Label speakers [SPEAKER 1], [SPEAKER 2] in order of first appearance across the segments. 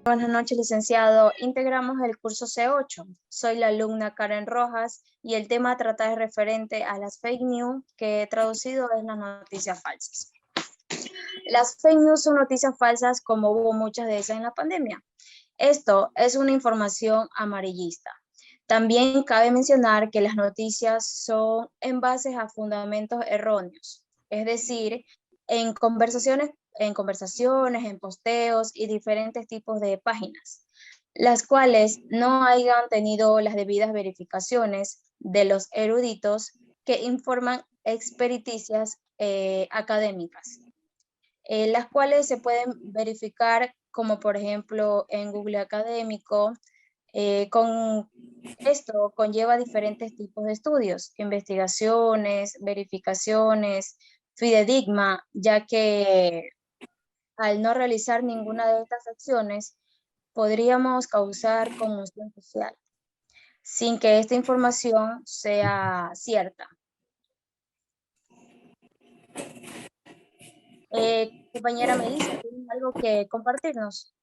[SPEAKER 1] Buenas noches, licenciado. Integramos el curso C8. Soy la alumna Karen Rojas y el tema a tratar es referente a las fake news, que traducido es las noticias falsas. Las fake news son noticias falsas como hubo muchas de esas en la pandemia. Esto es una información amarillista. También cabe mencionar que las noticias son en base a fundamentos erróneos, es decir, en conversaciones, en posteos y diferentes tipos de páginas, las cuales no hayan tenido las debidas verificaciones de los eruditos que informan experticias académicas, las cuales se pueden verificar como por ejemplo en Google Académico. Con esto conlleva diferentes tipos de estudios, investigaciones, verificaciones, fidedigma, ya que al no realizar ninguna de estas acciones podríamos causar conmoción social sin que esta información sea cierta. Compañera Melissa, ¿tienes algo que compartirnos?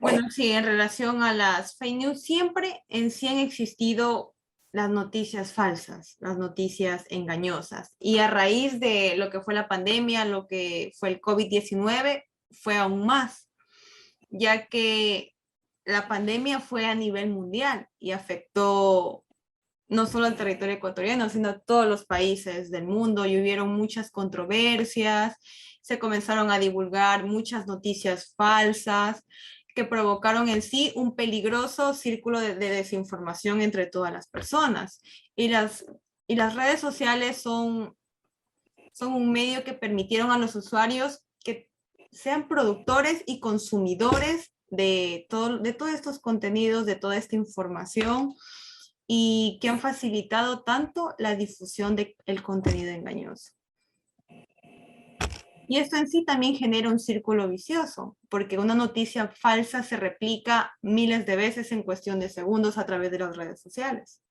[SPEAKER 2] Bueno, sí, en relación a las fake news, siempre en sí han existido las noticias falsas, las noticias engañosas. Y a raíz de lo que fue la pandemia, lo que fue el COVID-19, fue aún más, ya que la pandemia fue a nivel mundial y afectó no solo al territorio ecuatoriano, sino a todos los países del mundo, y hubieron muchas controversias, se comenzaron a divulgar muchas noticias falsas que provocaron en sí un peligroso círculo de desinformación entre todas las personas. Y las redes sociales son un medio que permitieron a los usuarios que sean productores y consumidores de todos estos contenidos, de toda esta información, y que han facilitado tanto la difusión del contenido engañoso. Y esto en sí también genera un círculo vicioso, porque una noticia falsa se replica miles de veces en cuestión de segundos a través de las redes sociales.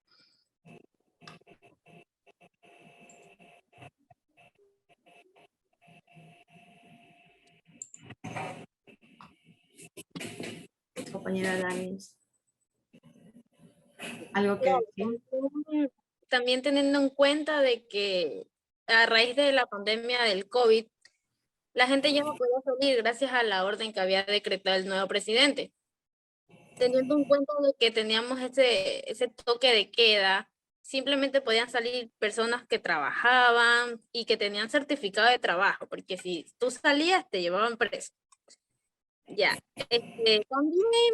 [SPEAKER 2] Compañera Danis, ¿algo que
[SPEAKER 3] Claro,
[SPEAKER 2] decir?
[SPEAKER 3] también teniendo en cuenta de que a raíz de la pandemia del COVID, la gente ya no podía salir gracias a la orden que había decretado el nuevo presidente. Teniendo en cuenta de que teníamos ese toque de queda, simplemente podían salir personas que trabajaban y que tenían certificado de trabajo, porque si tú salías te llevaban preso. Ya, también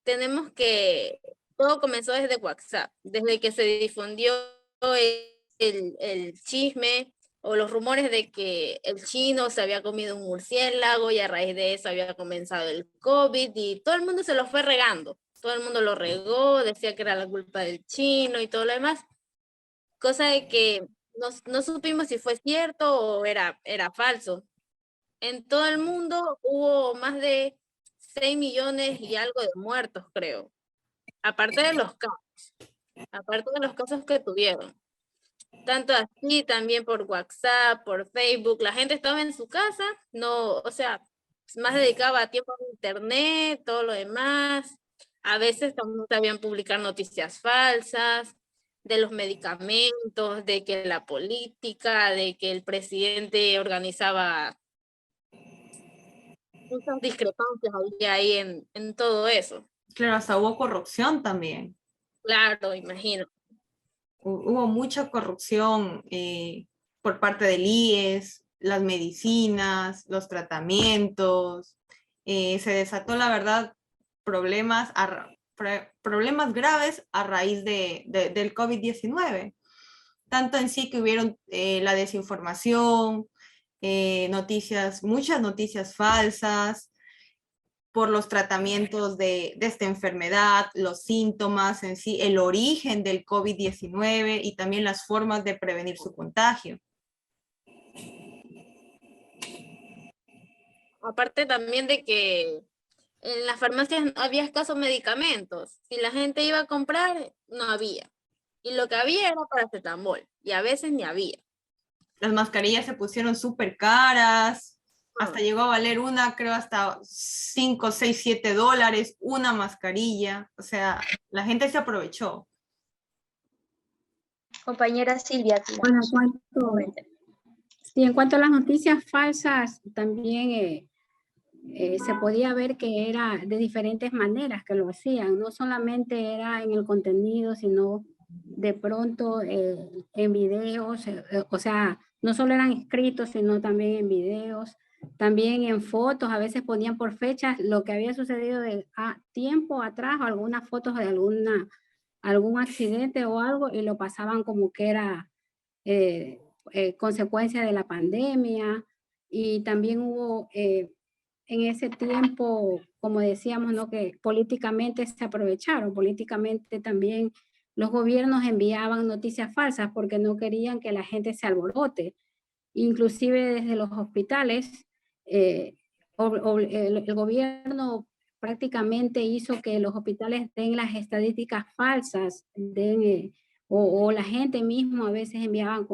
[SPEAKER 3] tenemos que todo comenzó desde WhatsApp, desde que se difundió el chisme o los rumores de que el chino se había comido un murciélago y a raíz de eso había comenzado el COVID y todo el mundo se lo fue regando. Todo el mundo lo regó, decía que era la culpa del chino y todo lo demás. Cosa de que no supimos si fue cierto o era falso. En todo el mundo hubo más de 6 millones y algo de muertos, creo. Aparte de los casos que tuvieron. Tanto así, también por WhatsApp, por Facebook, la gente estaba en su casa, no, o sea, más dedicaba tiempo a internet, todo lo demás. A veces también sabían publicar noticias falsas de los medicamentos, de que la política, de que el presidente organizaba muchas discrepancias había ahí en todo eso.
[SPEAKER 2] Claro, hasta hubo corrupción también.
[SPEAKER 3] Claro, imagino.
[SPEAKER 2] Hubo mucha corrupción por parte del IES, las medicinas, los tratamientos. Se desató, la verdad, problemas, problemas graves a raíz del COVID-19. Tanto en sí que hubieron la desinformación, noticias, muchas noticias falsas, por los tratamientos de esta enfermedad, los síntomas en sí, el origen del COVID-19 y también las formas de prevenir su contagio.
[SPEAKER 3] Aparte también de que en las farmacias no había escasos medicamentos. Si la gente iba a comprar, no había. Y lo que había era paracetamol. Y a veces ni había.
[SPEAKER 2] Las mascarillas se pusieron súper caras. hasta llegó a valer una, creo, hasta 5, 6, 7 dólares, una mascarilla. O sea, la gente se aprovechó.
[SPEAKER 1] Compañera Silvia, aquí la
[SPEAKER 4] Bueno,
[SPEAKER 1] comente.
[SPEAKER 4] sí, en cuanto a las noticias falsas, también se podía ver que era de diferentes maneras que lo hacían. No solamente era en el contenido, sino de pronto en videos, o sea, no solo eran escritos, sino también en videos, también en fotos. A veces ponían por fechas lo que había sucedido de tiempo atrás, o algunas fotos de algún accidente o algo, y lo pasaban como que era consecuencia de la pandemia. Y también hubo en ese tiempo, como decíamos, ¿no?, que políticamente se aprovecharon, políticamente también los gobiernos enviaban noticias falsas porque no querían que la gente se alborote. Inclusive desde los hospitales, el gobierno prácticamente hizo que los hospitales den las estadísticas falsas, o la gente mismo a veces enviaban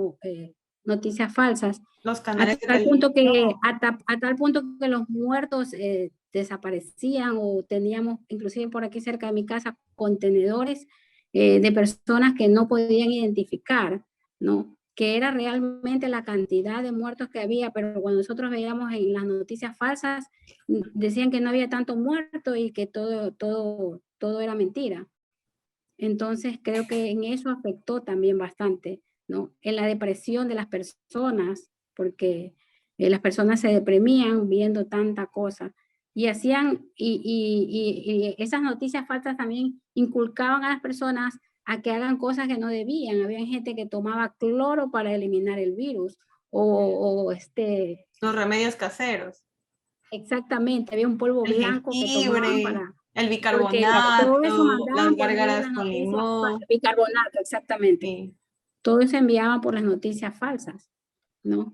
[SPEAKER 4] noticias falsas,
[SPEAKER 2] Los
[SPEAKER 4] a
[SPEAKER 2] canales de
[SPEAKER 4] tal punto
[SPEAKER 2] televisión.
[SPEAKER 4] a tal punto que los muertos desaparecían, o teníamos inclusive por aquí cerca de mi casa contenedores de personas que no podían identificar, ¿no?, que era realmente la cantidad de muertos que había, pero cuando nosotros veíamos en las noticias falsas, decían que no había tanto muerto y que todo era mentira. Entonces creo que en eso afectó también bastante, ¿no?, en la depresión de las personas, porque las personas se deprimían viendo tanta cosa. Y hacían, y esas noticias falsas también inculcaban a las personas a que hagan cosas que no debían. Había gente que tomaba cloro para eliminar el virus,
[SPEAKER 2] Los remedios caseros.
[SPEAKER 4] exactamente, había un polvo
[SPEAKER 2] El
[SPEAKER 4] blanco que tomaban
[SPEAKER 2] jengibre, el
[SPEAKER 4] porque todo eso
[SPEAKER 2] bicarbonato, las
[SPEAKER 4] mandaban por medio de
[SPEAKER 2] gárgaras
[SPEAKER 4] las
[SPEAKER 2] con
[SPEAKER 4] noticias,
[SPEAKER 2] limón.
[SPEAKER 4] bicarbonato, exactamente.
[SPEAKER 2] Sí.
[SPEAKER 4] Todo eso enviaban por las noticias falsas, ¿no?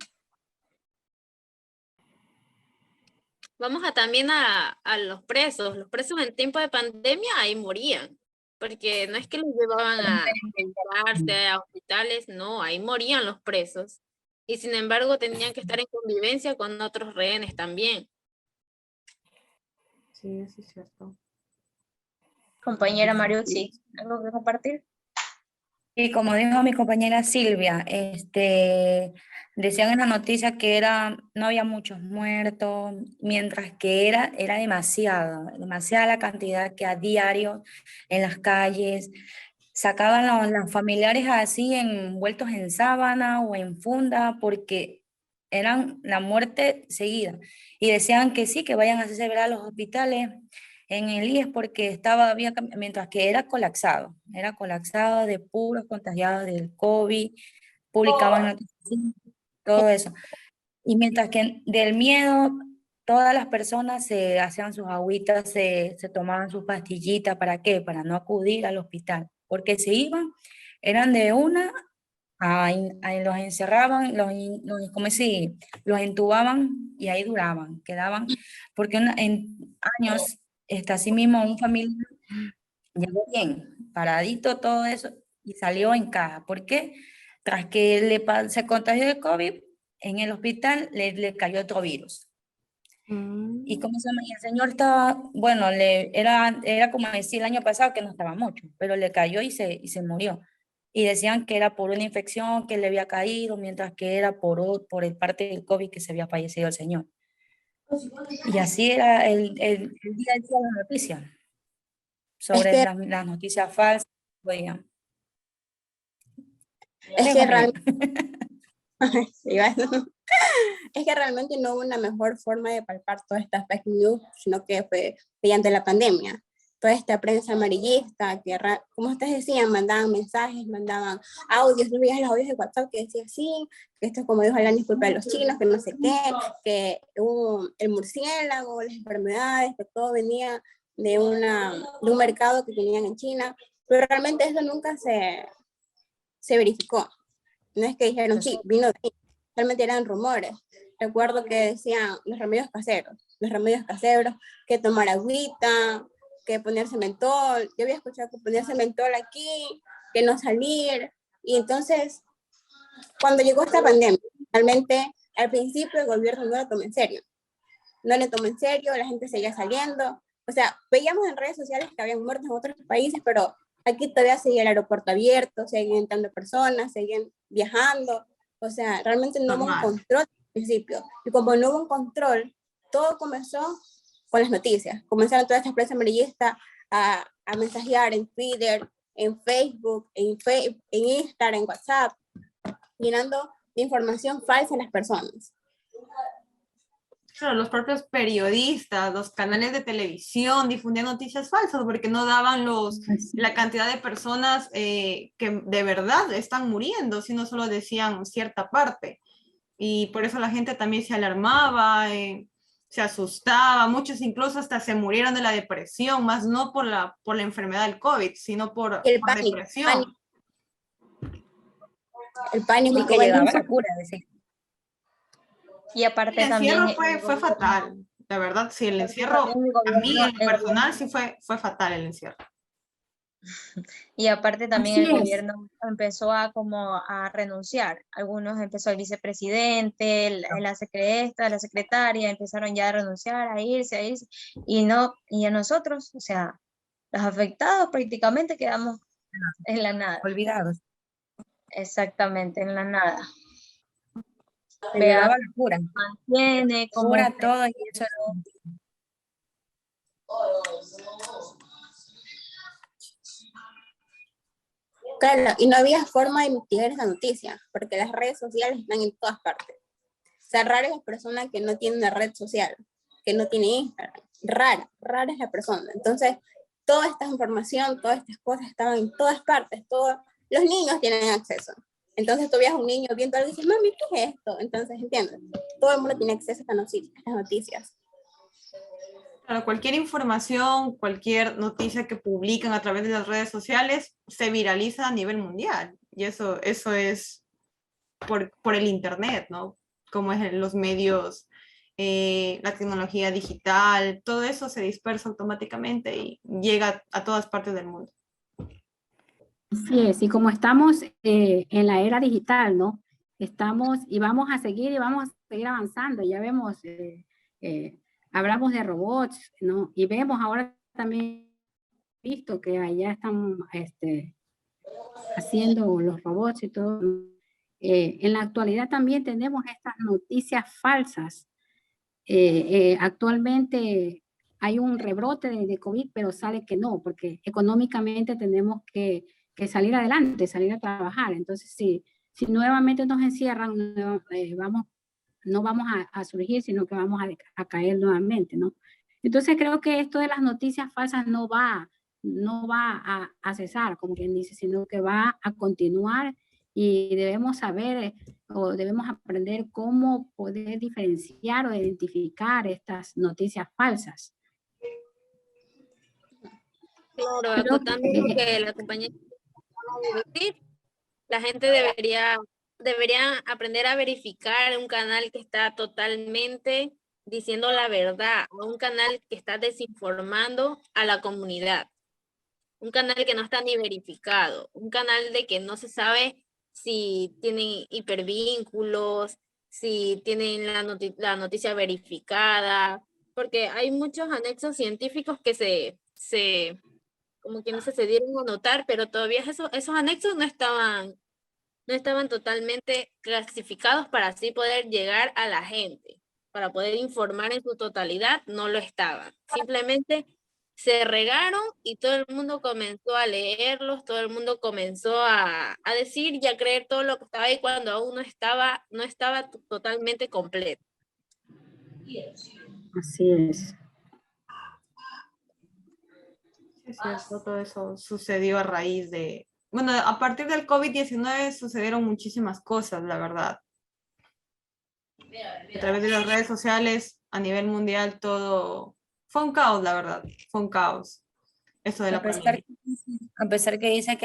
[SPEAKER 3] Vamos también a los presos. Los presos en tiempo de pandemia ahí morían, porque no es que los llevaban a enterarse a hospitales, no, ahí morían los presos. Y sin embargo tenían que estar en convivencia con otros rehenes también.
[SPEAKER 2] Sí, eso es cierto.
[SPEAKER 1] Compañera Mariucci, ¿algo que compartir?
[SPEAKER 5] Y como dijo mi compañera Silvia, decían en la noticia que no había muchos muertos, mientras que era demasiada la cantidad que a diario en las calles sacaban los familiares así envueltos en sábana o en funda, porque eran la muerte seguida. Y decían que sí, que vayan a hacerse ver a los hospitales en el IES porque mientras que era colapsado de puros contagiados del COVID, publicaban noticias, todo eso. Y mientras que del miedo, todas las personas se hacían sus agüitas, se tomaban sus pastillitas, ¿para qué? Para no acudir al hospital, porque se iban, eran de una, los encerraban, como si los entubaban y ahí duraban, quedaban, porque en años, así mismo un familiar llegó bien, paradito todo eso, y salió en caja. ¿Por qué? Tras que se contagió de COVID, en el hospital le cayó otro virus. ¿Y cómo se llama? Y el señor estaba, bueno, era como decir el año pasado que no estaba mucho, pero le cayó y se murió. Y decían que era por una infección que le había caído, mientras que era por el parte del COVID que se había fallecido el señor. Y así era el día a día de la noticia, sobre las noticias falsas. Oigan.
[SPEAKER 6] Es que realmente no hubo una mejor forma de palpar todas estas fake news, sino que fue mediante la pandemia. Toda esta prensa amarillista, que como ustedes decían, mandaban mensajes, mandaban audios, no veías los audios de WhatsApp que decía sí, que esto, como dijo Alani, es culpa de los chinos, que no sé qué, que hubo el murciélago, las enfermedades, que todo venía de un mercado que tenían en China, pero realmente eso nunca se verificó. No es que dijeron, sí, vino de ahí. Realmente eran rumores. Recuerdo que decían los remedios caseros, que tomar agüita, que ponerse mentol. Yo había escuchado que ponerse mentol aquí, que no salir. Y entonces, cuando llegó esta pandemia, realmente al principio el gobierno no lo tomó en serio. no le tomó en serio, la gente seguía saliendo. O sea, veíamos en redes sociales que habían muertos en otros países, pero aquí todavía seguía el aeropuerto abierto, seguían entrando personas, seguían viajando. O sea, realmente no hubo un
[SPEAKER 2] Normal.
[SPEAKER 6] control al principio. Y como no hubo un control, todo comenzó con las noticias. Comenzaron todas estas prensa amarillista a mensajear en Twitter, en Facebook, en Instagram, en WhatsApp, llenando de información falsa a las personas.
[SPEAKER 2] Claro, los propios periodistas, los canales de televisión difundían noticias falsas porque no daban la cantidad de personas que de verdad están muriendo, sino solo decían cierta parte. Y por eso la gente también se alarmaba, se asustaba, muchos incluso hasta se murieron de la depresión, más no por la enfermedad del COVID, sino por
[SPEAKER 6] pánico,
[SPEAKER 2] depresión.
[SPEAKER 6] El pánico.
[SPEAKER 5] Y que llegaba la cura, decía.
[SPEAKER 1] Y aparte
[SPEAKER 2] El encierro
[SPEAKER 1] también...
[SPEAKER 2] fue fatal, la verdad, sí, el encierro, a mí en lo personal sí fue fatal el encierro.
[SPEAKER 1] Y aparte también
[SPEAKER 4] Así
[SPEAKER 1] el
[SPEAKER 4] es.
[SPEAKER 1] gobierno empezó a renunciar. Algunos empezó el vicepresidente, la secretaria, empezaron ya a renunciar, a irse, y a nosotros, o sea, los afectados prácticamente quedamos en la nada.
[SPEAKER 5] Olvidados.
[SPEAKER 1] Exactamente, en la nada.
[SPEAKER 5] Se
[SPEAKER 1] Vea,
[SPEAKER 5] llevaba la cura.
[SPEAKER 1] mantiene como
[SPEAKER 5] Cura todo y eso
[SPEAKER 6] Claro, y no había forma de mitigar esa noticia, porque las redes sociales están en todas partes. O sea, rara es la persona que no tiene una red social, que no tiene Instagram. Rara es la persona. Entonces, toda esta información, todas estas cosas estaban en todas partes. Los niños tienen acceso. Entonces, tú veías a un niño viendo algo y dices, mami, ¿qué es esto? Entonces, ¿entiendes? Todo el mundo tiene acceso a estas noticias.
[SPEAKER 2] Claro, cualquier información, cualquier noticia que publican a través de las redes sociales se viraliza a nivel mundial. Y eso es por el Internet, ¿no? Como es en los medios, la tecnología digital, todo eso se dispersa automáticamente y llega a todas partes del mundo.
[SPEAKER 4] Así es, y como estamos en la era digital, ¿no? Estamos y vamos a seguir avanzando. Ya vemos, hablamos de robots, ¿no? Y vemos ahora también, visto que allá están haciendo los robots y todo. En la actualidad también tenemos estas noticias falsas. Actualmente hay un rebrote de COVID, pero sale que no, porque económicamente tenemos que salir adelante, salir a trabajar. Entonces, si nuevamente nos encierran, no vamos a surgir, sino que vamos a caer nuevamente, ¿no? Entonces, creo que esto de las noticias falsas no va a cesar, como quien dice, sino que va a continuar y debemos saber o debemos aprender cómo poder diferenciar o identificar estas noticias falsas.
[SPEAKER 3] Claro, acotando lo que la compañera acaba de decir, la gente debería aprender a verificar un canal que está totalmente diciendo la verdad, o un canal que está desinformando a la comunidad, un canal que no está ni verificado, un canal de que no se sabe si tienen hipervínculos, si tienen la noticia verificada, porque hay muchos anexos científicos que se como quien dice, se dieron a notar, pero todavía esos anexos no estaban totalmente clasificados para así poder llegar a la gente, para poder informar en su totalidad, no lo estaban. Simplemente se regaron y todo el mundo comenzó a leerlos, todo el mundo comenzó a decir y a creer todo lo que estaba ahí cuando aún no estaba totalmente completo.
[SPEAKER 4] Así es.
[SPEAKER 2] Es cierto, todo eso sucedió a raíz de... Bueno, a partir del COVID-19 sucedieron muchísimas cosas, la verdad. A través de las redes sociales, a nivel mundial, todo... Fue un caos, la verdad. Fue un caos. Esto de la pandemia.
[SPEAKER 5] A pesar que dice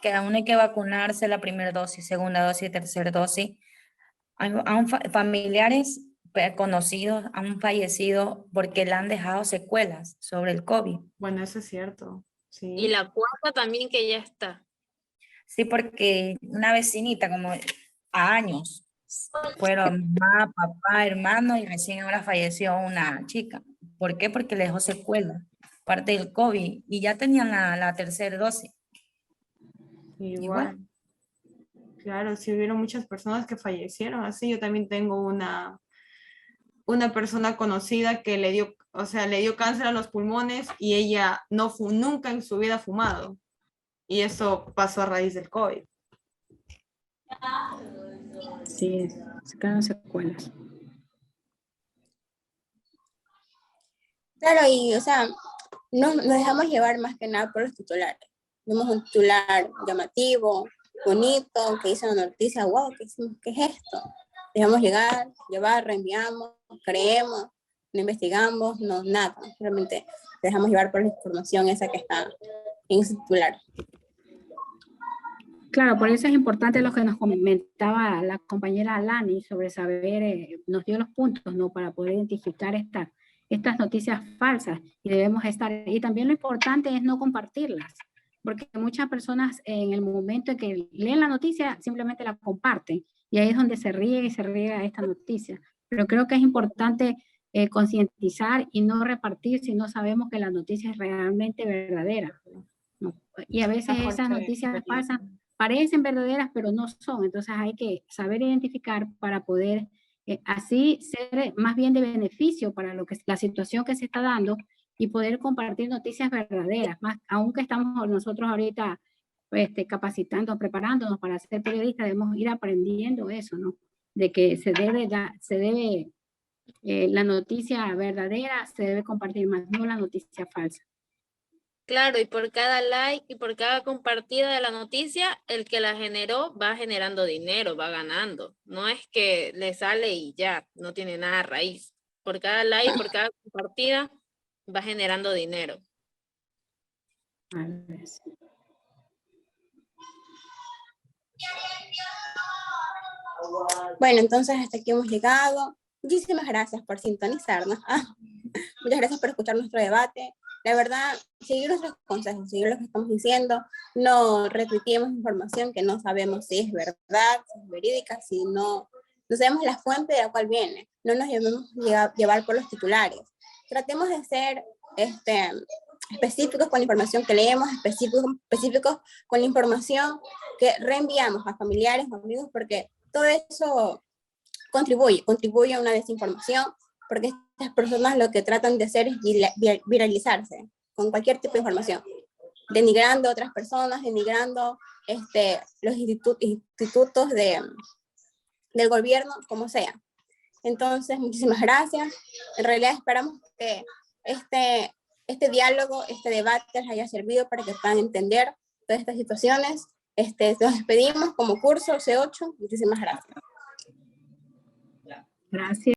[SPEAKER 5] que aún hay que vacunarse la primera dosis, segunda dosis, tercera dosis, aún familiares conocidos han fallecido porque le han dejado secuelas sobre el COVID.
[SPEAKER 2] Bueno, eso es cierto. Sí.
[SPEAKER 3] Y la cuarta también que ya está.
[SPEAKER 5] Sí, porque una vecinita como a años fueron mamá, papá, hermano y recién ahora falleció una chica. ¿Por qué? Porque le dejó secuela, parte del COVID y ya tenían la tercera dosis.
[SPEAKER 2] Igual. Claro, sí hubieron muchas personas que fallecieron así. Yo también tengo una persona conocida que le dio, o sea, le dio cáncer a los pulmones y ella nunca en su vida ha fumado. Y eso pasó a raíz del COVID.
[SPEAKER 4] Sí, se quedan secuelas.
[SPEAKER 6] Claro, y o sea, nos dejamos llevar más que nada por los titulares. Vemos un titular llamativo, bonito, que dice la noticia, wow, ¿qué es esto? Dejamos llevar, reenviamos, creemos, no investigamos, no, nada. Realmente dejamos llevar por la información esa que está en ese titular.
[SPEAKER 4] Claro, por eso es importante lo que nos comentaba la compañera Alani sobre saber, nos dio los puntos, ¿no? Para poder identificar estas noticias falsas y debemos estar, y también lo importante es no compartirlas, porque muchas personas en el momento en que leen la noticia simplemente la comparten y ahí es donde se riega esta noticia. Pero creo que es importante concientizar y no repartir si no sabemos que la noticia es realmente verdadera, ¿no? Y a veces esas noticias falsas parecen verdaderas, pero no son. Entonces hay que saber identificar para poder así ser más bien de beneficio para la situación que se está dando y poder compartir noticias verdaderas, más aunque estamos nosotros ahorita capacitando, preparándonos para ser periodistas, debemos ir aprendiendo eso, ¿no? De que la noticia verdadera se debe compartir más, no la noticia falsa.
[SPEAKER 3] Claro, y por cada like y por cada compartida de la noticia, el que la generó va generando dinero, va ganando. No es que le sale y ya, no tiene nada a raíz. Por cada like, por cada compartida, va generando dinero.
[SPEAKER 6] Bueno, entonces hasta aquí hemos llegado. Muchísimas gracias por sintonizarnos. Muchas gracias por escuchar nuestro debate. La verdad, seguir nuestros consejos, seguir lo que estamos diciendo, no retuiteemos información que no sabemos si es verdad, si es verídica, si no sabemos la fuente de la cual viene. No nos debemos llevar por los titulares. Tratemos de ser específicos con la información que leemos, específicos con la información que reenviamos a familiares o amigos, porque todo eso contribuye a una desinformación, porque estas personas lo que tratan de hacer es viralizarse con cualquier tipo de información, denigrando a otras personas, denigrando los institutos del gobierno, como sea. Entonces, muchísimas gracias. En realidad esperamos que este diálogo, este debate les haya servido para que puedan entender todas estas situaciones. Nos despedimos como curso C8. Muchísimas gracias.
[SPEAKER 4] Gracias.